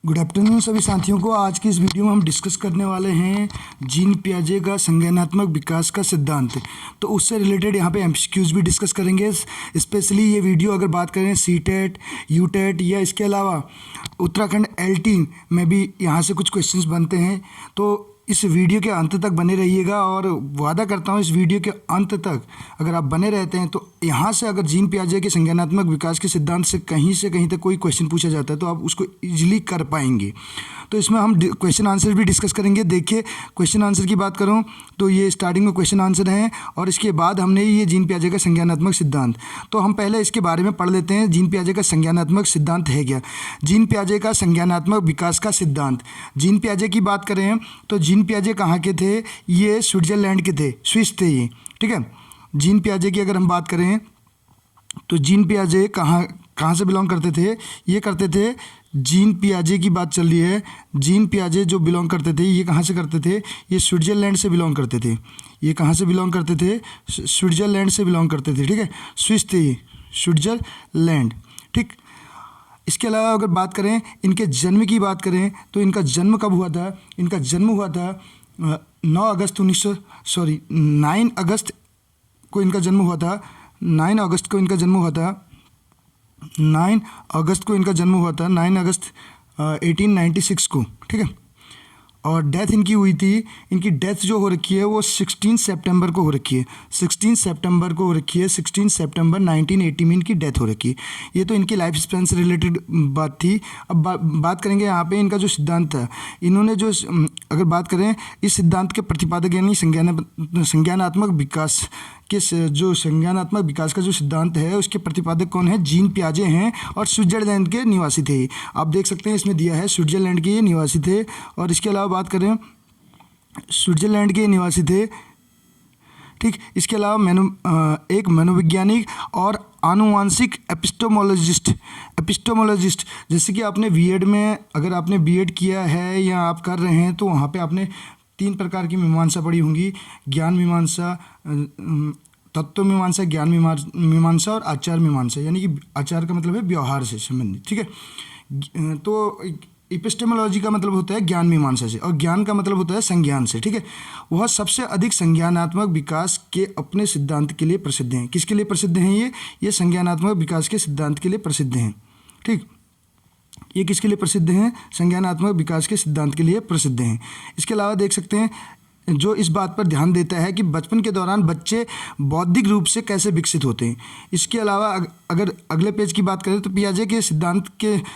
Good afternoon सभी साथियों को। आज की इस वीडियो में हम डिस्कस करने वाले हैं जीन पियाजे का संज्ञानात्मक विकास का सिद्धांत। तो उससे रिलेटेड यहाँ पे एमसीक्यूज भी डिस्कस करेंगे। स्पेशली ये वीडियो अगर बात करें सीटेट, यूटेट या इसके अलावा उत्तराखंड एलटी में भी यहाँ से कुछ क्वेश्चंस बनते हैं। तो इस वीडियो के अंत तक बने रहिएगा और वादा करता हूँ इस वीडियो के अंत तक अगर आप बने रहते हैं तो यहाँ से अगर जीन पियाजे के संज्ञानात्मक विकास के सिद्धांत से कहीं तक कोई क्वेश्चन पूछा जाता है तो आप उसको इजीली कर पाएंगे। तो इसमें हम क्वेश्चन आंसर भी डिस्कस करेंगे। देखिए, क्वेश्चन आंसर की बात करूँ तो ये स्टार्टिंग में क्वेश्चन आंसर हैं और इसके बाद हमने ये जीन पियाजे का संज्ञानात्मक सिद्धांत। तो हम पहले इसके बारे में पढ़ लेते हैं। जीन पियाजे का संज्ञानात्मक सिद्धांत है क्या? जीन पियाजे का संज्ञानात्मक विकास का सिद्धांत। जीन पियाजे की बात करें तो जीन पियाजे कहाँ के थे? ये स्विट्जरलैंड के थे, स्विस थे ये, ठीक है। जीन पियाजे की अगर हम बात करें तो जीन पियाजे कहाँ से बिलोंग करते थे? ये करते थे, जीन पियाजे की बात चल रही है। जीन पियाजे जो बिलोंग करते थे ये कहाँ से करते थे? ये स्विट्जरलैंड से बिलोंग करते थे। ये कहाँ से बिलोंग करते थे? स्विट्जरलैंड से बिलोंग करते थे, ठीक है। स्विस थे ये, स्विट्जरलैंड, ठीक। इसके अलावा अगर बात करें इनके जन्म की बात करें तो इनका जन्म कब हुआ था? इनका जन्म हुआ था 9 अगस्त को इनका जन्म हुआ था। 9 अगस्त को इनका जन्म हुआ था। 9 अगस्त 1896 को, ठीक है। और डेथ इनकी हुई थी, इनकी डेथ जो हो रखी है वो 16 सितंबर को हो रखी है। 16 सितंबर को हो रखी है। 16 सितंबर 1980 में इनकी डेथ हो रखी है। ये तो इनकी लाइफ स्पैन से रिलेटेड बात थी। अब बात करेंगे यहाँ पे इनका जो सिद्धांत था। इन्होंने जो अगर बात करें इस सिद्धांत के प्रतिपादक यानी संज्ञानात्मक विकास का जो सिद्धांत है उसके प्रतिपादक कौन है? जीन पियाजे हैं और स्विट्जरलैंड के निवासी थे। आप देख सकते हैं इसमें दिया है स्विट्जरलैंड के ये निवासी थे। और इसके अलावा बात करें स्विट्जरलैंड के निवासी थे, ठीक। इसके अलावा एक मनोवैज्ञानिक और आनुवांशिक एपिस्टेमोलॉजिस्ट जैसे कि आपने बीएड में अगर आपने बीएड किया है या आप कर रहे हैं तो वहाँ पे आपने 3 प्रकार की मीमांसा पढ़ी होंगी। ज्ञान मीमांसा, तत्व मीमांसा, ज्ञान मीमांसा और आचार मीमांसा, यानी कि आचार का मतलब है व्यवहार से संबंधित, ठीक है। तो एपिस्टेमोलॉजी का मतलब होता है ज्ञान मीमांसा से और ज्ञान का मतलब होता है संज्ञान से, ठीक है। वह सबसे अधिक संज्ञानात्मक विकास के अपने सिद्धांत के लिए प्रसिद्ध हैं। किसके लिए प्रसिद्ध हैं? ये संज्ञानात्मक विकास के सिद्धांत के लिए प्रसिद्ध हैं, ठीक। ये किसके लिए प्रसिद्ध हैं? संज्ञानात्मक विकास के सिद्धांत के लिए प्रसिद्ध हैं। इसके अलावा देख सकते हैं जो इस बात पर ध्यान देता है कि बचपन के दौरान बच्चे बौद्धिक रूप से कैसे विकसित होते हैं। इसके अलावा अगर अगले पेज की बात करें तो पियाजे के सिद्धांत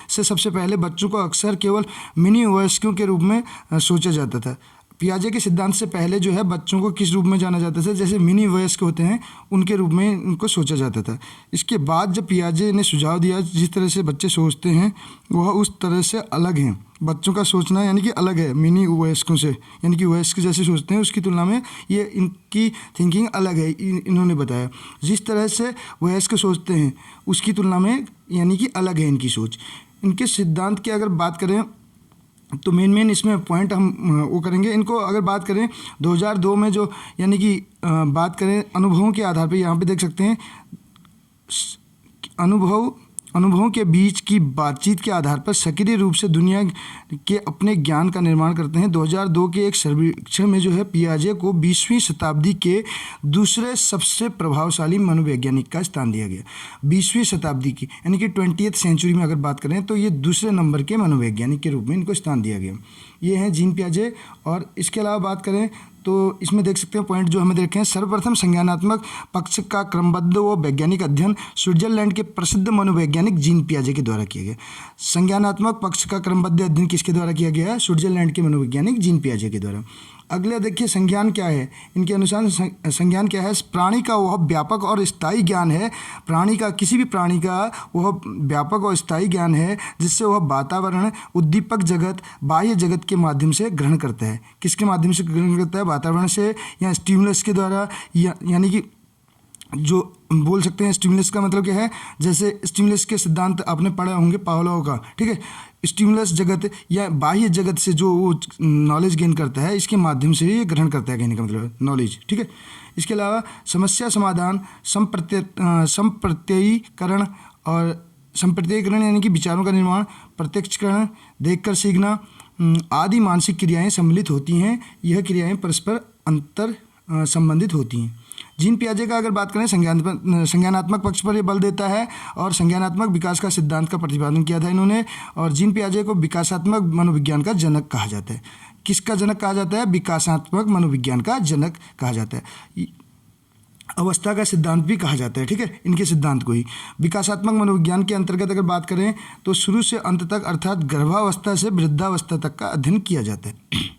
से सबसे पहले बच्चों को अक्सर केवल मिनी वयस्कों के रूप में सोचा जाता था। पियाजे के सिद्धांत से पहले जो है बच्चों को किस रूप में जाना जाता था? जैसे मिनी वयस्क होते हैं उनके रूप में उनको सोचा जाता था। इसके बाद जब पियाजे ने सुझाव दिया जिस तरह से बच्चे सोचते हैं वह उस तरह से अलग हैं। बच्चों का सोचना यानी कि अलग है मिनी वयस्कों से, यानी कि वयस्क जैसे सोचते हैं उसकी तुलना में ये इनकी थिंकिंग अलग है। इन्होंने बताया जिस तरह से वयस्क सोचते हैं उसकी तुलना में यानी कि अलग है इनकी सोच। इनके सिद्धांत की अगर बात करें तो मेन इसमें पॉइंट हम वो करेंगे। इनको अगर बात करें 2002 में जो यानी कि बात करें अनुभवों के आधार पर, यहाँ पे देख सकते हैं अनुभवों के बीच की बातचीत के आधार पर सक्रिय रूप से दुनिया के अपने ज्ञान का निर्माण करते हैं। 2002 के एक सर्वेक्षण में जो है पियाजे को 20वीं शताब्दी के दूसरे सबसे प्रभावशाली मनोवैज्ञानिक का स्थान दिया गया। 20वीं शताब्दी की यानी कि 20th सेंचुरी में अगर बात करें तो ये दूसरे नंबर के मनोवैज्ञानिक के रूप में इनको स्थान दिया गया। ये हैं जीन पियाजे। और इसके अलावा बात करें तो इसमें देख सकते हैं पॉइंट जो हमें देखे हैं। सर्वप्रथम संज्ञानात्मक पक्ष का क्रमबद्ध व वैज्ञानिक अध्ययन स्विट्जरलैंड के प्रसिद्ध मनोवैज्ञानिक जीन पियाजे के द्वारा किया गया। संज्ञानात्मक पक्ष का क्रमबद्ध अध्ययन किसके द्वारा किया गया? स्विट्जरलैंड के मनोवैज्ञानिक जीन पियाजे के द्वारा। अगले देखिए संज्ञान क्या है। इनके अनुसार संज्ञान क्या है? प्राणी का वह व्यापक और स्थायी ज्ञान है। किसी भी प्राणी का वह व्यापक और स्थायी ज्ञान है जिससे वह वातावरण, उद्दीपक जगत, बाह्य जगत के माध्यम से ग्रहण करता है। किसके माध्यम से ग्रहण करता है? वातावरण से या स्टिमुलस के द्वारा, यानी कि जो बोल सकते हैं स्टिमुलस का मतलब क्या है? जैसे स्टिमुलस के सिद्धांत आपने पढ़े होंगे पावलोव का, ठीक है। स्टिमुलस जगत या बाह्य जगत से जो वो नॉलेज गेन करता है इसके माध्यम से ये ग्रहण करता है, कहने का मतलब नॉलेज, ठीक है। इसके अलावा समस्या समाधान, संप्रत्ययीकरण और संप्रत्ययकरण यानी कि विचारों का निर्माण, प्रत्यक्षकरण, देखकर सीखना आदि मानसिक क्रियाएं सम्मिलित होती हैं। यह क्रियाएं परस्पर अंतर संबंधित होती हैं। जीन पियाजे का अगर बात करें, संज्ञानात्मक पक्ष पर यह बल देता है और संज्ञानात्मक विकास का सिद्धांत का प्रतिपादन किया था इन्होंने। और जीन पियाजे को विकासात्मक मनोविज्ञान का जनक कहा जाता है। किसका जनक कहा जाता है? विकासात्मक मनोविज्ञान का जनक कहा जाता है। अवस्था का सिद्धांत भी कहा जाता है, ठीक है, इनके सिद्धांत को ही। विकासात्मक मनोविज्ञान के अंतर्गत अगर बात करें तो शुरू से अंत तक अर्थात गर्भावस्था से वृद्धावस्था तक का अध्ययन किया जाता है।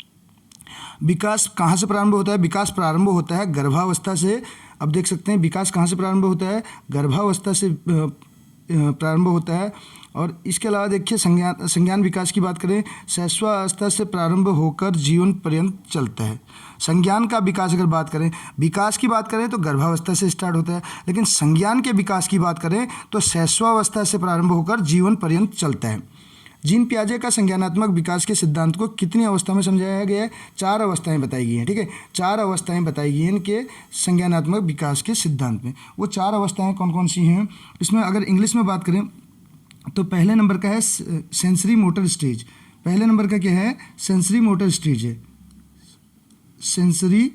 विकास कहाँ से प्रारंभ होता है? विकास प्रारंभ होता है गर्भावस्था से। अब देख सकते हैं विकास कहाँ से प्रारंभ होता है? गर्भावस्था से प्रारंभ होता है। और इसके अलावा देखिए संज्ञान विकास की बात करें, शैशवावस्था से प्रारंभ होकर जीवन पर्यंत चलता है। संज्ञान का विकास अगर बात करें, विकास की बात करें तो गर्भावस्था से स्टार्ट होता है, लेकिन संज्ञान के विकास की बात करें तो शैशवावस्था से प्रारंभ होकर जीवन पर्यंत चलता है। जीन पियाजे का संज्ञानात्मक विकास के सिद्धांत को कितनी अवस्था में समझाया गया है? 4 अवस्थाएं बताई गई हैं, ठीक है, 4 अवस्थाएं बताई गई हैं इनके संज्ञानात्मक विकास के सिद्धांत में। वो 4 अवस्थाएं कौन कौन सी हैं? इसमें अगर इंग्लिश में बात करें तो पहले नंबर का है सेंसरी मोटर स्टेज। पहले नंबर का क्या है? सेंसरी मोटर स्टेज है। Sensory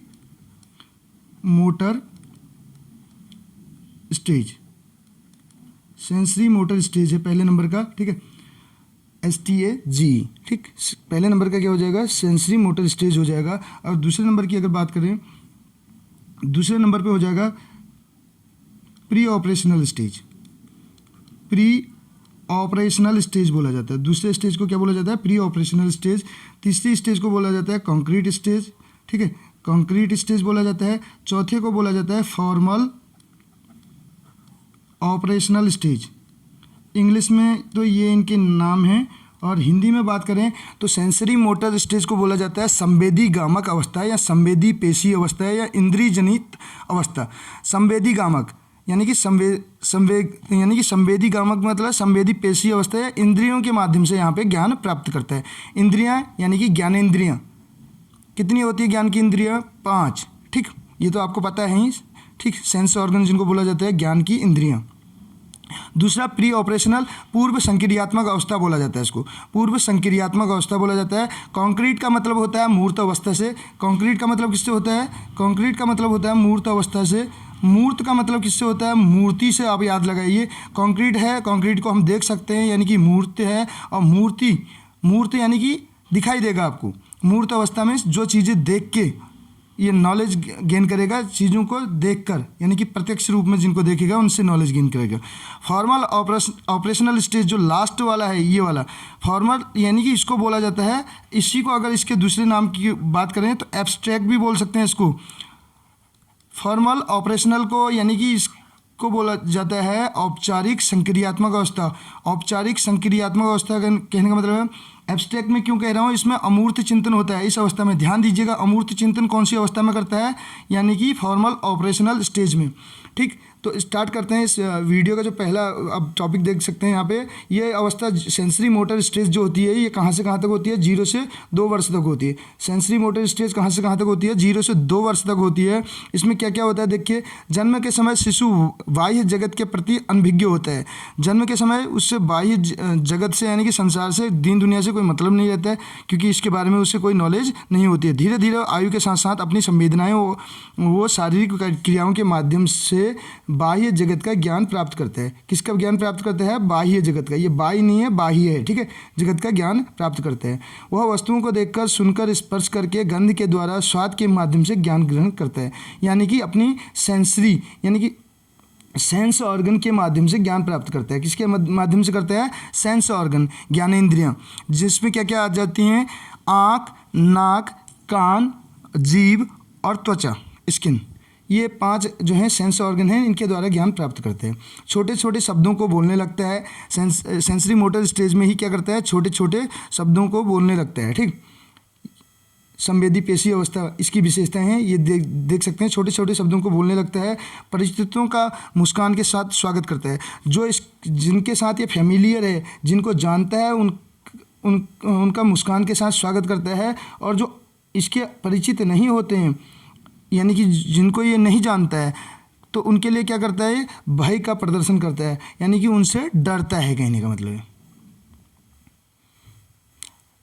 motor stage, sensory motor stage है पहले नंबर का, ठीक है, STAG, ठीक। पहले नंबर का क्या हो जाएगा? सेंसरी मोटर स्टेज हो जाएगा। और दूसरे नंबर की अगर बात करें, दूसरे नंबर पे हो जाएगा pre operational stage. Pre operational stage बोला जाता है। दूसरे स्टेज को क्या बोला जाता है? Pre operational stage. तीसरी स्टेज को बोला जाता है कॉन्क्रीट स्टेज, ठीक है, कॉन्क्रीट स्टेज बोला जाता है। चौथे को बोला जाता है फॉर्मल ऑपरेशनल स्टेज। इंग्लिश में तो ये इनके नाम हैं, और हिंदी में बात करें तो सेंसरी मोटर स्टेज को बोला जाता है संवेदी गामक अवस्था या संवेदी पेशी अवस्था या इंद्रिय जनित अवस्था। संवेदी गामक यानी कि संवेदी गामक मतलब संवेदी पेशी अवस्था या इंद्रियों के माध्यम से यहाँ पे ज्ञान प्राप्त करता है। इंद्रियाँ यानी कि ज्ञानेंद्रियाँ कितनी होती है? ज्ञान की इंद्रियाँ 5, ठीक, ये तो आपको पता है ही, ठीक। सेंस ऑर्गन जिनको बोला जाता है ज्ञान की इंद्रियाँ। दूसरा प्री ऑपरेशनल पूर्व संक्रियात्मक अवस्था बोला जाता है इसको, पूर्व संक्रियात्मक अवस्था बोला जाता है। कंक्रीट का मतलब होता है मूर्त अवस्था से। कंक्रीट का मतलब किससे होता है? कंक्रीट का मतलब होता है मूर्त अवस्था से। मूर्त का मतलब किससे होता है? मूर्ति से। आप याद लगाइए, कंक्रीट है, कंक्रीट को हम देख सकते हैं यानी कि मूर्त है, और मूर्त यानी कि दिखाई देगा आपको। मूर्त अवस्था में जो चीज़ें देख के ये नॉलेज गेन करेगा, चीज़ों को देखकर, यानी कि प्रत्यक्ष रूप में जिनको देखेगा उनसे नॉलेज गेन करेगा। फॉर्मल ऑपरेशनल स्टेज जो लास्ट वाला है, ये वाला फॉर्मल यानी कि इसको बोला जाता है, इसी को अगर इसके दूसरे नाम की बात करें तो एब्स्ट्रैक्ट भी बोल सकते हैं इसको। फॉर्मल ऑपरेशनल को यानी कि इसको बोला जाता है औपचारिक संक्रियात्मक अवस्था। औपचारिक संक्रियात्मक अवस्था कहने का मतलब है, एब्स्ट्रैक्ट में क्यों कह रहा हूँ, इसमें अमूर्त चिंतन होता है इस अवस्था में। ध्यान दीजिएगा, अमूर्त चिंतन कौन सी अवस्था में करता है? यानी कि फॉर्मल ऑपरेशनल स्टेज में, ठीक। तो स्टार्ट करते हैं इस वीडियो का जो पहला अब टॉपिक देख सकते हैं यहाँ पे। ये अवस्था सेंसरी मोटर स्टेज जो होती है, ये कहाँ से कहाँ तक होती है? 0 से 2 वर्ष तक होती है। सेंसरी मोटर स्टेज कहाँ से कहाँ तक होती है? 0 से 2 वर्ष तक होती है। इसमें क्या क्या होता है देखिए, जन्म के समय शिशु बाह्य जगत के प्रति अनभिज्ञ होता है। जन्म के समय उससे बाह्य जगत से यानी कि संसार से, दीन दुनिया से कोई मतलब नहीं रहता है, क्योंकि इसके बारे में उससे कोई नॉलेज नहीं होती है। धीरे धीरे आयु के साथ साथ अपनी संवेदनाएँ वो शारीरिक क्रियाओं के माध्यम से बाह्य जगत का ज्ञान प्राप्त करता है। किसका ज्ञान प्राप्त करता है? बाह्य जगत का। ये बाह्य नहीं है, बाह्य है, ठीक है, जगत का ज्ञान प्राप्त करता है। वह वस्तुओं को देखकर, सुनकर, स्पर्श करके, गंध के द्वारा, स्वाद के माध्यम से ज्ञान ग्रहण करता है। यानी कि अपनी सेंसरी यानी कि सेंस ऑर्गन के माध्यम से ज्ञान प्राप्त करता है। किसके माध्यम से करता है? सेंस ऑर्गन, ज्ञानेंद्रियाँ, जिसमें क्या क्या आ जाती हैं? आँख, नाक, कान, जीभ और त्वचा, स्किन। ये 5 जो हैं सेंस ऑर्गन हैं, इनके द्वारा ज्ञान प्राप्त करते हैं। छोटे छोटे शब्दों को बोलने लगता है। सेंसरी मोटर स्टेज में ही क्या करता है? छोटे छोटे शब्दों को बोलने लगता है, ठीक। संवेदी पेशी अवस्था इसकी विशेषताएं हैं, ये देख सकते हैं। छोटे छोटे शब्दों को बोलने लगता है। परिचितों का मुस्कान के साथ स्वागत करता है। जो जिनके साथ ये फैमिलियर है, जिनको जानता है, उनका मुस्कान के साथ स्वागत करता है। और जो इसके परिचित नहीं होते हैं, यानी कि जिनको ये नहीं जानता है, तो उनके लिए क्या करता है, भय का प्रदर्शन करता है, यानी कि उनसे डरता है, कहने का मतलब है।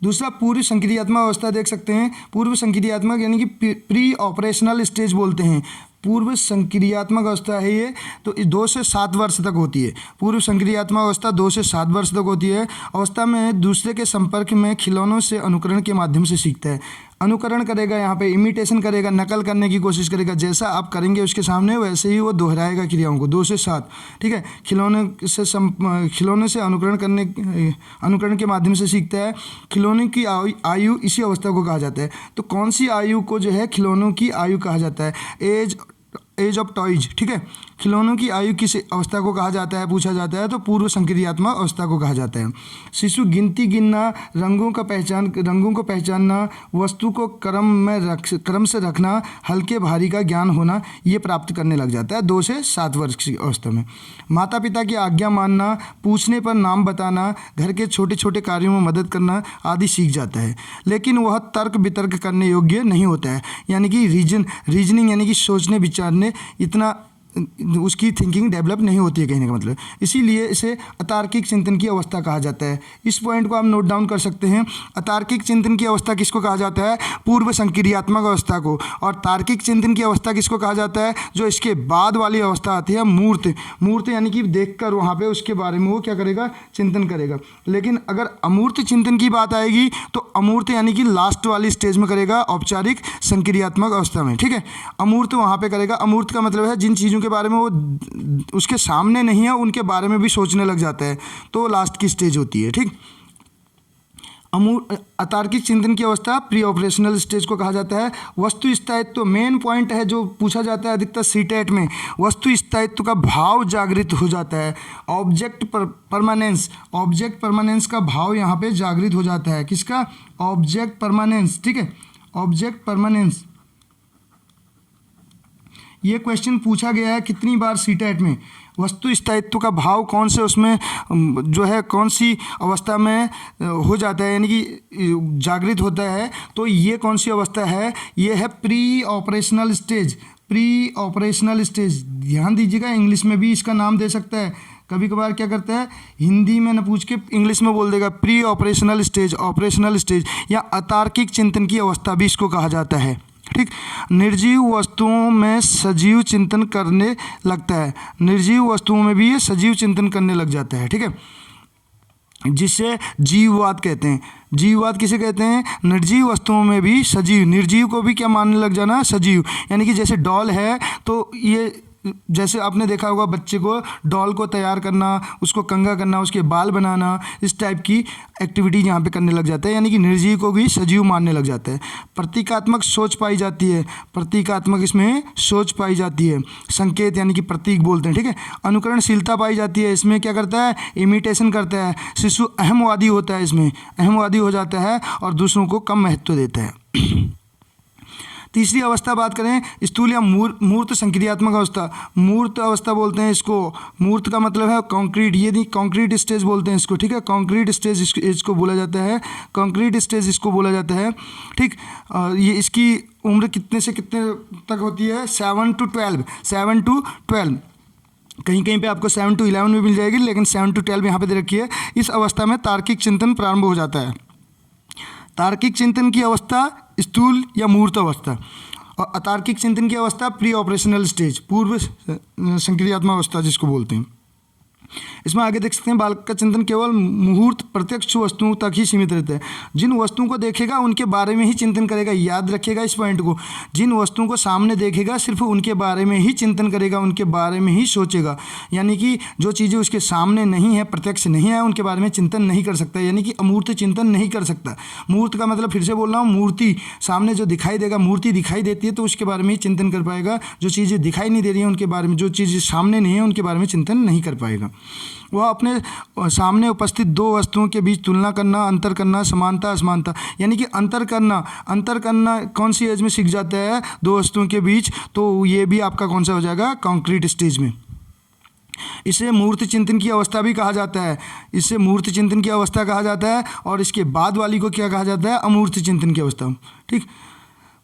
दूसरा पूर्व संक्रियात्मक अवस्था देख सकते हैं। पूर्व संक्रियात्मक यानी कि प्री ऑपरेशनल स्टेज बोलते हैं। पूर्व संक्रियात्मक अवस्था है ये, तो 2 से 7 वर्ष तक होती है। पूर्व संक्रियात्मक अवस्था 2 से 7 वर्ष तक होती है। अवस्था में दूसरे के संपर्क में खिलौनों से अनुकरण के माध्यम से सीखता है। अनुकरण करेगा, यहाँ पे इमिटेशन करेगा, नकल करने की कोशिश करेगा। जैसा आप करेंगे उसके सामने वैसे ही वो दोहराएगा क्रियाओं को। 2 से 7, ठीक है। खिलौने से अनुकरण के माध्यम से सीखता है। खिलौने की आयु इसी अवस्था को कहा जाता है। तो कौन सी आयु को जो है खिलौनों की आयु कहा जाता है? एज ऑफ टॉयज, ठीक है। खिलौनों की आयु किस अवस्था को कहा जाता है, पूछा जाता है, तो पूर्व संक्रियात्मक अवस्था को कहा जाता है। शिशु गिनती गिनना, रंगों को पहचानना, वस्तु को क्रम से रखना, हल्के भारी का ज्ञान होना, ये प्राप्त करने लग जाता है 2 से 7 वर्ष की अवस्था में। माता पिता की आज्ञा मानना, पूछने पर नाम बताना, घर के छोटे छोटे कार्यों में मदद करना आदि सीख जाता है। लेकिन वह तर्क वितर्क करने योग्य नहीं होता है, यानी कि रीजनिंग यानी कि सोचने विचारने इतना उसकी थिंकिंग डेवलप नहीं होती है, कहने का मतलब। इसीलिए इसे अतार्किक चिंतन की अवस्था कहा जाता है। इस पॉइंट को आप नोट डाउन कर सकते हैं। अतार्किक चिंतन की अवस्था किसको कहा जाता है? पूर्व संक्रियात्मक अवस्था को। और तार्किक चिंतन की अवस्था किसको कहा जाता है? जो इसके बाद वाली अवस्था आती है, मूर्त यानी कि देखकर वहाँ पे उसके बारे में वो क्या करेगा, चिंतन करेगा। लेकिन अगर अमूर्त चिंतन की बात आएगी तो अमूर्त यानी कि लास्ट वाली स्टेज में करेगा, औपचारिक संक्रियात्मक अवस्था में, ठीक है। अमूर्त वहाँ पे करेगा। अमूर्त का मतलब है जिन चीज़ों के बारे में वो उसके सामने नहीं है उनके बारे में भी सोचने लग जाता है, तो लास्ट की स्टेज होती है, ठीक। अतार्किक चिंतन की अवस्था प्री ऑपरेशनल स्टेज को कहा जाता है। वस्तु स्थायित्व तो मेन पॉइंट है जो पूछा जाता है अधिकतर सीटेट में। वस्तु स्थायित्व का भाव जागृत हो जाता है। ऑब्जेक्ट परमानेंस का भाव यहाँ पे जागृत हो जाता है। किसका? ऑब्जेक्ट परमानेंस, ठीक है। ऑब्जेक्ट परमानेंस ये क्वेश्चन पूछा गया है कितनी बार सीटेट में। वस्तु स्थायित्व का भाव कौन से उसमें जो है कौन सी अवस्था में हो जाता है, यानी कि जागृत होता है, तो ये कौन सी अवस्था है? ये है प्री ऑपरेशनल स्टेज। ध्यान दीजिएगा, इंग्लिश में भी इसका नाम दे सकता है। कभी कभार क्या करता है, हिंदी में न पूछ के इंग्लिश में बोल देगा प्री ऑपरेशनल स्टेज या अतार्किक चिंतन की अवस्था भी इसको कहा जाता है, ठीक। निर्जीव वस्तुओं में सजीव चिंतन करने लगता है। निर्जीव वस्तुओं में भी ये सजीव चिंतन करने लग जाता है, ठीक है, जिसे जीववाद कहते हैं। जीववाद किसे कहते हैं? निर्जीव वस्तुओं में भी सजीव, निर्जीव को भी क्या मानने लग जाना, सजीव। यानी कि जैसे डॉल है तो ये जैसे आपने देखा होगा बच्चे को डॉल को तैयार करना, उसको कंघा करना, उसके बाल बनाना, इस टाइप की एक्टिविटी यहाँ पे करने लग जाता है, यानी कि निर्जीव को भी सजीव मानने लग जाता है। प्रतीकात्मक सोच पाई जाती है। प्रतीकात्मक इसमें सोच पाई जाती है। संकेत यानी कि प्रतीक बोलते हैं, ठीक है। अनुकरणशीलता पाई जाती है। इसमें क्या करता है? इमिटेशन करता है। शिशु अहमवादी होता है, इसमें अहमवादी हो जाता है और दूसरों को कम महत्व देता है। तीसरी अवस्था बात करें, स्थूल या मूर्त संक्रियात्मक अवस्था। मूर्त अवस्था बोलते हैं इसको। मूर्त का मतलब है कंक्रीट, ये नहीं कंक्रीट स्टेज बोलते हैं इसको, ठीक है। कंक्रीट स्टेज इसको बोला जाता है। कंक्रीट स्टेज इसको बोला जाता है, ठीक। ये इसकी उम्र कितने से कितने तक होती है? 7 to 12। कहीं कहीं पे आपको 7 to 11 भी मिल जाएगी, लेकिन 7 to 12 यहाँ पे दे रखी है। इस अवस्था में तार्किक चिंतन प्रारंभ हो जाता है। तार्किक चिंतन की अवस्था स्थूल या मूर्त अवस्था, और अतार्किक चिंतन की अवस्था प्री ऑपरेशनल स्टेज, पूर्व संक्रियात्मक अवस्था जिसको बोलते हैं। इसमें आगे देख सकते हैं, बालक का चिंतन केवल मुहूर्त प्रत्यक्ष वस्तुओं तक ही सीमित रहता है। जिन वस्तुओं को देखेगा उनके बारे में ही चिंतन करेगा। याद रखिएगा इस पॉइंट को। जिन वस्तुओं को सामने देखेगा सिर्फ उनके बारे में ही चिंतन करेगा, उनके बारे में ही सोचेगा। यानी कि जो चीज़ें उसके सामने नहीं है, प्रत्यक्ष नहीं है, उनके बारे में चिंतन नहीं कर सकता, यानी कि अमूर्त चिंतन नहीं कर सकता। मूर्त का मतलब फिर से बोल रहा हूँ, मूर्ति सामने जो दिखाई देगा, मूर्ति दिखाई देती है तो उसके बारे में ही चिंतन कर पाएगा। जो चीज़ें दिखाई नहीं दे रही हैं उनके बारे में, जो चीज़ें सामने नहीं है उनके बारे में चिंतन नहीं कर पाएगा। वह अपने सामने उपस्थित दो वस्तुओं के बीच तुलना करना, अंतर करना, समानता असमानता, यानी कि अंतर करना कौन सी एज में सीख जाता है? दो वस्तुओं के बीच, तो ये भी आपका कौन सा हो जाएगा? कंक्रीट स्टेज में। इसे मूर्त चिंतन की अवस्था भी कहा जाता है। इसे मूर्त चिंतन की अवस्था कहा जाता है। और इसके बाद वाली को क्या कहा जाता है? अमूर्त चिंतन की अवस्था, ठीक।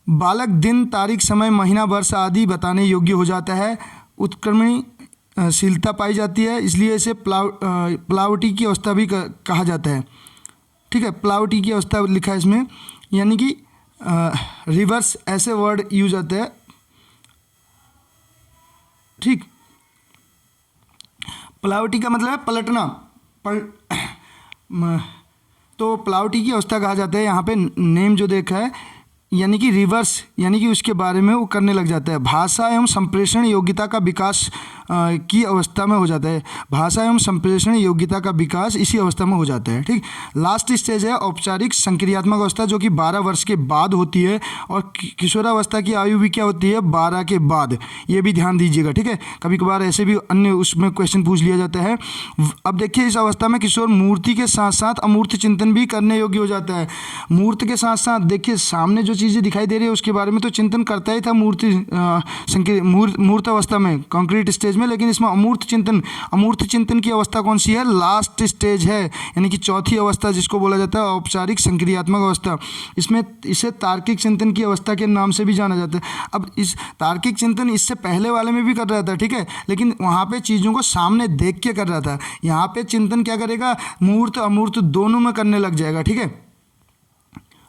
बालक दिन, तारीख, समय, महीना, वर्ष आदि बताने योग्य हो जाता है। उत्क्रमणी शीलता पाई जाती है, इसलिए इसे प्लावटी की अवस्था भी कहा जाता है। ठीक है, प्लावटी की अवस्था लिखा है इसमें, यानी कि रिवर्स ऐसे वर्ड यूज होते हैं। ठीक, प्लावटी का मतलब है पलटना, तो प्लावटी की अवस्था कहा जाता है। यहाँ पे नेम जो देखा है यानी कि रिवर्स, यानी कि उसके बारे में वो करने लग जाता है। भाषा एवं संप्रेषण योग्यता का विकास की अवस्था में हो जाता है। भाषा एवं संप्रेषण योग्यता का विकास इसी अवस्था में हो जाता है। ठीक, लास्ट स्टेज है औपचारिक संक्रियात्मक अवस्था, जो कि 12 वर्ष के बाद होती है, और किशोरावस्था की आयु भी क्या होती है, 12 के बाद। ये भी ध्यान दीजिएगा। ठीक है, कभी कभार ऐसे भी अन्य उसमें क्वेश्चन पूछ लिया जाता है। अब देखिए, इस अवस्था में किशोर मूर्ति के साथ साथ अमूर्त चिंतन भी करने योग्य हो जाता है। मूर्त के साथ साथ देखिए सामने जो चीज़ें दिखाई दे रही है उसके बारे में तो चिंतन करता ही था मूर्त अवस्था में, कॉन्क्रीट स्टेज में, लेकिन इसमें अमूर्त चिंतन की अवस्था कौन सी है, लास्ट स्टेज है, यानी कि चौथी अवस्था जिसको बोला जाता है औपचारिक संक्रियात्मक अवस्था। इसमें इसे तार्किक चिंतन की अवस्था के नाम से भी जाना जाता है। अब इस तार्किक चिंतन इससे पहले वाले में भी कर रहा था, ठीक है, लेकिन वहाँ पे चीज़ों को सामने देख के कर रहा था। यहाँ पे चिंतन क्या करेगा, मूर्त अमूर्त दोनों में करने लग जाएगा। ठीक है,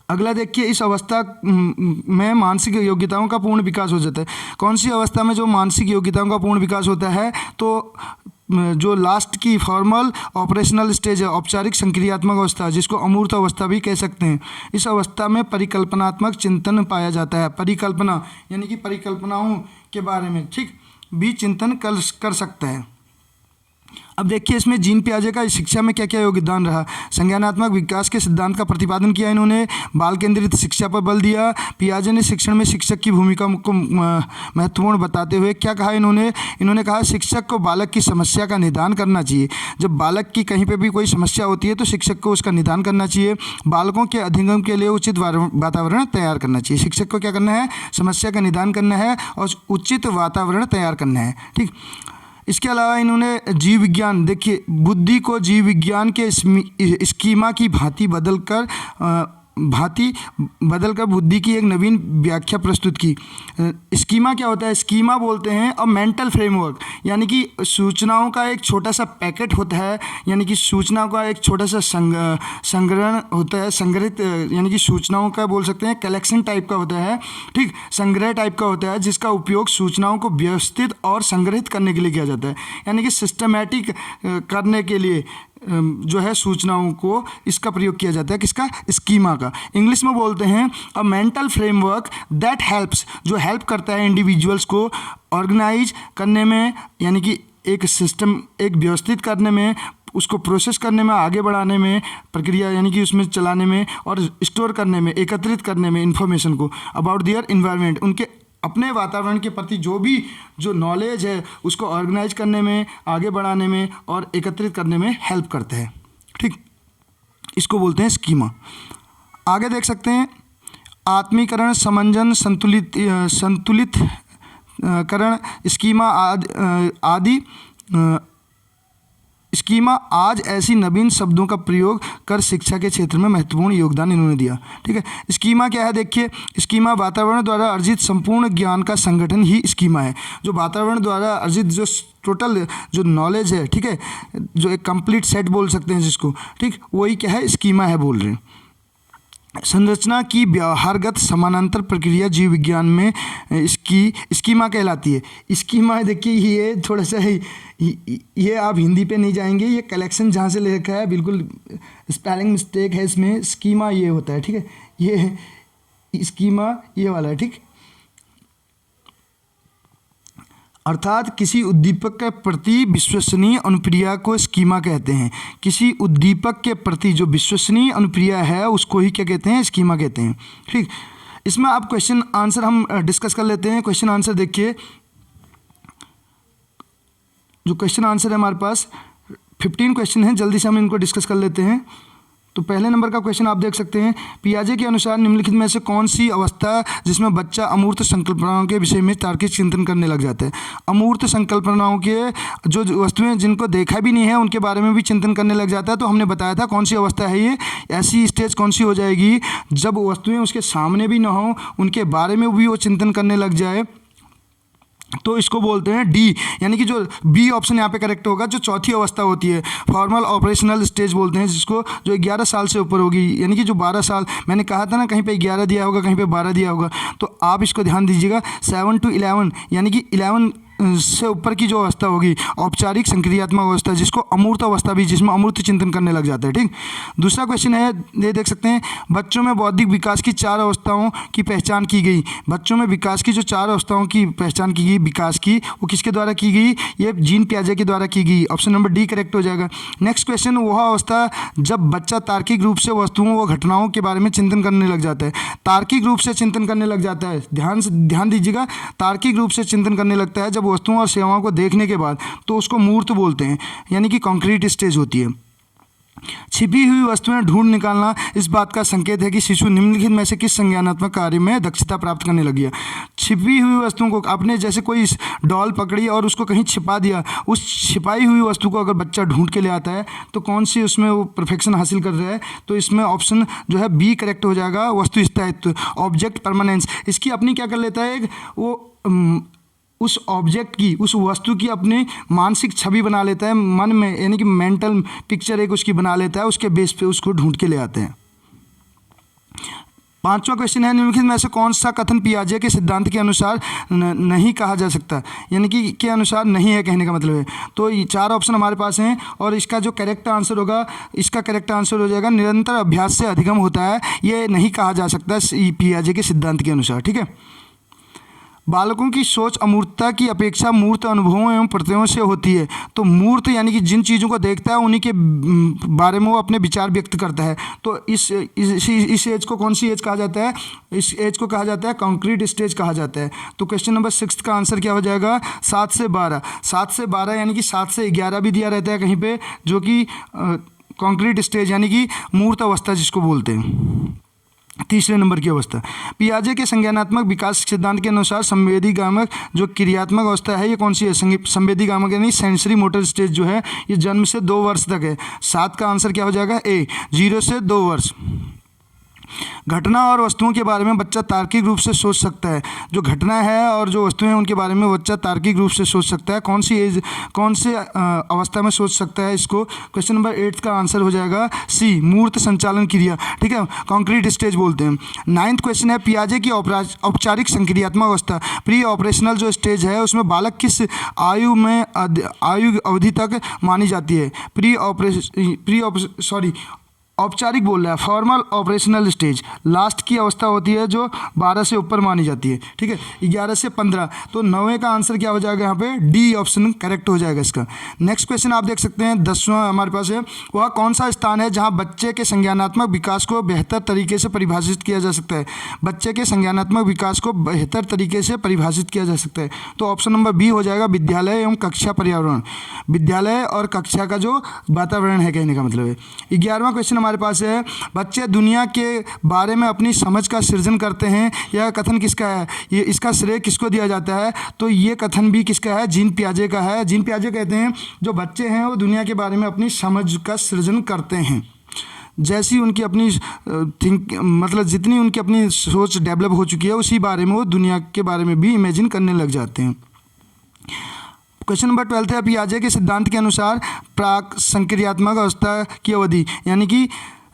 अगला देखिए, इस अवस्था में मानसिक योग्यताओं का पूर्ण विकास हो जाता है। कौन सी अवस्था में जो मानसिक योग्यताओं का पूर्ण विकास होता है, तो जो लास्ट की फॉर्मल ऑपरेशनल स्टेज है, औपचारिक संक्रियात्मक अवस्था, जिसको अमूर्त अवस्था भी कह सकते हैं। इस अवस्था में परिकल्पनात्मक चिंतन पाया जाता है। परिकल्पना यानी कि परिकल्पनाओं के बारे में, ठीक, भी चिंतन कर सकता है। अब देखिए, इसमें जीन पियाजे का शिक्षा में क्या क्या योगदान रहा। संज्ञानात्मक विकास के सिद्धांत का प्रतिपादन किया इन्होंने, बाल केंद्रित शिक्षा पर बल दिया। पियाजे ने शिक्षण में शिक्षक की भूमिका को महत्वपूर्ण बताते हुए क्या कहा इन्होंने कहा, शिक्षक को बालक की समस्या का निदान करना चाहिए। जब बालक की कहीं पर भी कोई समस्या होती है तो शिक्षक को उसका निदान करना चाहिए। बालकों के अधिगम के लिए उचित वातावरण तैयार करना चाहिए। शिक्षक को क्या करना है, समस्या का निदान करना है और उचित वातावरण तैयार करना है। ठीक, इसके अलावा इन्होंने जीव विज्ञान, देखिए, बुद्धि को जीव विज्ञान के स्कीमा की भांति बदलकर बुद्धि की एक नवीन व्याख्या प्रस्तुत की। स्कीमा क्या होता है, स्कीमा बोलते हैं और मेंटल फ्रेमवर्क, यानी कि सूचनाओं का एक छोटा सा पैकेट होता है, यानी कि सूचनाओं का एक छोटा सा संग्रहण होता है, संग्रहित, यानी कि सूचनाओं का बोल सकते हैं कलेक्शन टाइप का होता है। ठीक, संग्रह टाइप का होता है, जिसका उपयोग सूचनाओं को व्यवस्थित और संग्रहित करने के लिए किया जाता है, यानी कि सिस्टमैटिक करने के लिए जो है सूचनाओं को इसका प्रयोग किया जाता है। किसका, स्कीमा का। इंग्लिश में बोलते हैं अ मेंटल फ्रेमवर्क दैट हेल्प्स, जो हेल्प करता है इंडिविजुअल्स को ऑर्गेनाइज करने में, यानी कि एक सिस्टम, एक व्यवस्थित करने में, उसको प्रोसेस करने में, आगे बढ़ाने में, प्रक्रिया यानी कि उसमें चलाने में, और स्टोर करने में, एकत्रित करने में इंफॉर्मेशन को अबाउट देयर इन्वायरमेंट, उनके अपने वातावरण के प्रति जो नॉलेज है उसको ऑर्गेनाइज करने में, आगे बढ़ाने में और एकत्रित करने में हेल्प करते हैं। ठीक, इसको बोलते हैं स्कीमा। आगे देख सकते हैं, आत्मीकरण, समंजन, संतुलित करण, स्कीमा आदि स्कीमा आज ऐसी नवीन शब्दों का प्रयोग कर शिक्षा के क्षेत्र में महत्वपूर्ण योगदान इन्होंने दिया। ठीक है, स्कीमा क्या है, देखिए, स्कीमा वातावरण द्वारा अर्जित संपूर्ण ज्ञान का संगठन ही स्कीमा है। जो वातावरण द्वारा अर्जित जो टोटल जो नॉलेज है, ठीक है, जो एक कंप्लीट सेट बोल सकते हैं जिसको, ठीक, वही क्या है, स्कीमा है बोल रहे हैं। संरचना की व्यवहारगत समानांतर प्रक्रिया जीव विज्ञान में इसकी स्कीमा कहलाती है। स्कीमा देखिए, ये थोड़ा सा ये आप हिंदी पे नहीं जाएंगे, ये कलेक्शन जहाँ से ले रखा है, बिल्कुल स्पेलिंग मिस्टेक है इसमें। स्कीमा ये होता है, ठीक है, ये स्कीमा ये वाला है। ठीक, अर्थात किसी उद्दीपक के प्रति विश्वसनीय अनुक्रिया को स्कीमा कहते हैं। किसी उद्दीपक के प्रति जो विश्वसनीय अनुक्रिया है उसको ही क्या कहते हैं, स्कीमा कहते हैं। ठीक, इसमें आप क्वेश्चन आंसर हम डिस्कस कर लेते हैं। क्वेश्चन आंसर देखिए, जो क्वेश्चन आंसर है हमारे पास 15 क्वेश्चन हैं, जल्दी से हम इनको डिस्कस कर लेते हैं। तो पहले नंबर का क्वेश्चन आप देख सकते हैं, पियाजे के अनुसार निम्नलिखित में से कौन सी अवस्था जिसमें बच्चा अमूर्त संकल्पनाओं के विषय में तार्किक चिंतन करने लग जाता है। अमूर्त संकल्पनाओं के जो वस्तुएं जिनको देखा भी नहीं है उनके बारे में भी चिंतन करने लग जाता है। तो हमने बताया था कौन सी अवस्था है ये, ऐसी स्टेज कौन सी हो जाएगी जब वस्तुएं उसके सामने भी ना हो, उनके बारे में भी वो चिंतन करने लग जाए। तो इसको बोलते हैं डी, यानी कि जो बी ऑप्शन यहाँ पे करेक्ट होगा। जो चौथी अवस्था होती है फॉर्मल ऑपरेशनल स्टेज बोलते हैं, जिसको जो 11 साल से ऊपर होगी, यानी कि जो 12 साल, मैंने कहा था ना कहीं पे 11 दिया होगा कहीं पे 12 दिया होगा, तो आप इसको ध्यान दीजिएगा। 7 to 11 यानी कि 11 से ऊपर की जो अवस्था होगी औपचारिक संक्रियात्मक अवस्था, जिसको अमूर्त अवस्था भी, जिसमें अमूर्त चिंतन करने लग जाता है। ठीक, दूसरा क्वेश्चन है, ये देख सकते हैं, बच्चों में बौद्धिक विकास की 4 अवस्थाओं की पहचान की गई। बच्चों में विकास की जो 4 अवस्थाओं की पहचान की गई विकास की, वो किसके द्वारा की गई? ये जीन पियाजे के द्वारा की गई। ऑप्शन नंबर डी करेक्ट हो जाएगा। नेक्स्ट क्वेश्चन, वह अवस्था जब बच्चा तार्किक रूप से वस्तुओं व घटनाओं के बारे में चिंतन करने लग जाता है। तार्किक रूप से चिंतन करने लग जाता है, ध्यान दीजिएगा, तार्किक रूप से चिंतन करने लगता है जब वस्तुओं और सेवाओं को देखने के बाद, तो उसको मूर्त बोलते हैं, यानी कि कॉन्क्रीट स्टेज होती है। छिपी हुई वस्तुएं ढूंढ निकालना इस बात का संकेत है कि शिशु निम्नलिखित में से किस संज्ञानात्मक कार्य में दक्षता प्राप्त करने लगी है। छिपी हुई वस्तुओं को, आपने जैसे कोई डॉल पकड़ी और उसको कहीं छिपा दिया, उस छिपाई हुई वस्तु को अगर बच्चा ढूंढ के ले आता है तो कौन सी उसमें वो परफेक्शन हासिल कर रहा है? तो इसमें ऑप्शन जो है बी करेक्ट हो जाएगा, वस्तु स्थायित्व, ऑब्जेक्ट परमानेंस। इसकी अपनी क्या कर लेता है, वो उस ऑब्जेक्ट की, उस वस्तु की अपनी मानसिक छवि बना लेता है मन में, यानी कि मेंटल पिक्चर एक उसकी बना लेता है, उसके बेस पे उसको ढूंढ के ले आते हैं। 5वां क्वेश्चन है, निम्नलिखित में से कौन सा कथन पियाजे के सिद्धांत के अनुसार नहीं कहा जा सकता, यानी कि के अनुसार नहीं है, कहने का मतलब है। तो ये 4 ऑप्शन हमारे पास हैं और इसका जो करेक्ट आंसर होगा, इसका करेक्ट आंसर हो जाएगा निरंतर अभ्यास से अधिगम होता है, ये नहीं कहा जा सकता पियाजे के सिद्धांत के अनुसार। ठीक है, बालकों की सोच अमूर्तता की अपेक्षा मूर्त अनुभवों एवं प्रत्ययों से होती है। तो मूर्त यानी कि जिन चीज़ों को देखता है उन्हीं के बारे में वो अपने विचार व्यक्त करता है। तो इस एज को कौन सी एज कहा जाता है? इस एज को कहा जाता है कॉन्क्रीट स्टेज कहा जाता है। तो क्वेश्चन नंबर 6 का आंसर क्या हो जाएगा? 7 से 12। 7 से 12 यानी कि 7 से 11 भी दिया रहता है कहीं पे, जो कि कॉन्क्रीट स्टेज यानी कि मूर्त अवस्था जिसको बोलते हैं, तीसरे नंबर की अवस्था। पियाजे के संज्ञानात्मक विकास सिद्धांत के अनुसार संवेदीगामक जो क्रियात्मक अवस्था है, ये कौन सी है? संवेदीगामक यानी सेंसरी मोटर स्टेज जो है, ये जन्म से 2 वर्ष तक है। 7 का आंसर क्या हो जाएगा? ए, 0 से 2 वर्ष। घटना और वस्तुओं के बारे में बच्चा तार्किक रूप से सोच सकता है। जो घटना है और जो वस्तुएं हैं उनके बारे में बच्चा तार्किक रूप से सोच सकता है। कौन सी एज, कौन से अवस्था में सोच सकता है इसको? क्वेश्चन नंबर 8 का आंसर हो जाएगा सी, मूर्त संचालन क्रिया। ठीक है, कॉन्क्रीट स्टेज बोलते हैं। 9th क्वेश्चन है, पियाजे की औपचारिक संक्रियात्मक अवस्था, प्री ऑपरेशनल जो स्टेज है, उसमें बालक किस आयु अवधि तक मानी जाती है? औपचारिक बोल रहा है, फॉर्मल ऑपरेशनल स्टेज लास्ट की अवस्था होती है जो 12 से ऊपर मानी जाती है। ठीक है, 11 से 15। तो 9वें का आंसर क्या हो जाएगा? यहाँ पे डी ऑप्शन करेक्ट हो जाएगा इसका। नेक्स्ट क्वेश्चन आप देख सकते हैं, 10वां हमारे पास है, वह कौन सा स्थान है जहाँ बच्चे के संज्ञानात्मक विकास को बेहतर तरीके से परिभाषित किया जा सकता है? बच्चे के संज्ञानात्मक विकास को बेहतर तरीके से परिभाषित किया जा सकता है। तो ऑप्शन नंबर बी हो जाएगा, विद्यालय एवं कक्षा पर्यावरण। विद्यालय और कक्षा का जो वातावरण है, कहने का मतलब है। 11वां क्वेश्चन हमारे पास है, बच्चे दुनिया के बारे में अपनी समझ का सृजन करते हैं। यह कथन किसका है? ये इसका श्रेय किसको दिया जाता है? तो ये कथन भी किसका है? जीन पियाजे का है। जीन पियाजे कहते हैं जो बच्चे हैं वो दुनिया के बारे में अपनी समझ का सृजन करते हैं। जैसी उनकी अपनी मतलब जितनी उनकी अपनी सोच डेवलप हो चुकी है, उसी बारे में वो दुनिया के बारे में भी इमेजिन करने लग जाते हैं। क्वेश्चन नंबर 12 है, पियाजे के सिद्धांत के अनुसार प्राक संक्रियात्मक अवस्था की अवधि, यानी कि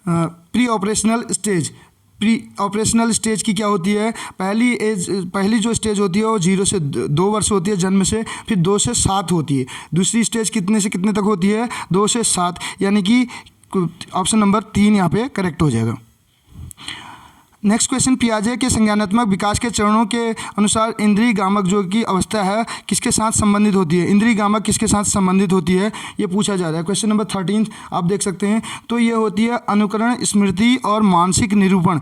प्री ऑपरेशनल स्टेज की क्या होती है? पहली जो स्टेज होती है वो 0 से 2 वर्ष होती है जन्म से, फिर 2 से 7 होती है। दूसरी स्टेज कितने से कितने तक होती है? 2 से 7, यानी कि ऑप्शन नंबर 3 यहाँ पे करेक्ट हो जाएगा। नेक्स्ट क्वेश्चन, पियाजे के संज्ञानात्मक विकास के चरणों के अनुसार इंद्रिय गामक जो की अवस्था है किसके साथ संबंधित होती है? इंद्रिय गामक किसके साथ संबंधित होती है, ये पूछा जा रहा है। क्वेश्चन नंबर 13 आप देख सकते हैं, तो ये होती है अनुकरण, स्मृति और मानसिक निरूपण।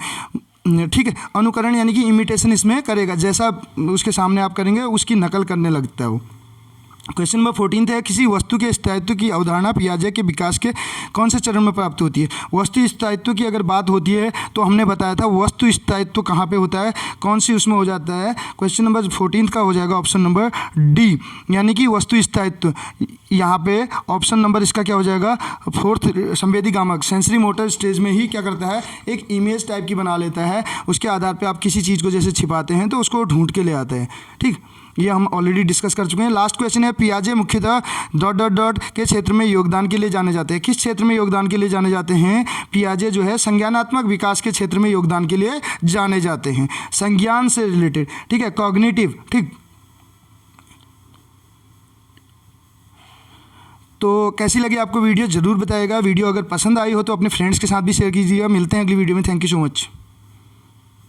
ठीक है, अनुकरण यानी कि इमिटेशन इसमें करेगा, जैसा उसके सामने आप करेंगे उसकी नकल करने लगता है वो। क्वेश्चन नंबर 14 है, किसी वस्तु के स्थायित्व की अवधारणा पियाजे के विकास के कौन से चरण में प्राप्त होती है? वस्तु स्थायित्व की अगर बात होती है तो हमने बताया था वस्तु स्थायित्व कहाँ पे होता है, कौन सी उसमें हो जाता है? क्वेश्चन नंबर 14 का हो जाएगा ऑप्शन नंबर डी, यानी कि वस्तु स्थायित्व। यहाँ पे ऑप्शन नंबर इसका क्या हो जाएगा? 4th संवेदीगामक सेंसरी मोटर स्टेज में ही क्या करता है? एक इमेज टाइप की बना लेता है, उसके आधार पर आप किसी चीज़ को जैसे छिपाते हैं तो उसको ढूंढ के ले आते हैं। ठीक, ये हम ऑलरेडी डिस्कस कर चुके हैं। लास्ट क्वेश्चन है, पियाजे मुख्यतः डॉट डॉट डॉट के क्षेत्र में योगदान के लिए जाने जाते हैं। किस क्षेत्र में योगदान के लिए जाने जाते हैं? पियाजे जो है संज्ञानात्मक विकास के क्षेत्र में योगदान के लिए जाने जाते हैं, संज्ञान से रिलेटेड, ठीक है, कॉग्निटिव, ठीक। तो कैसी लगी आपको वीडियो ज़रूर बताइएगा। वीडियो अगर पसंद आई हो तो अपने फ्रेंड्स के साथ भी शेयर कीजिएगा। मिलते हैं अगली वीडियो में। Thank you so much.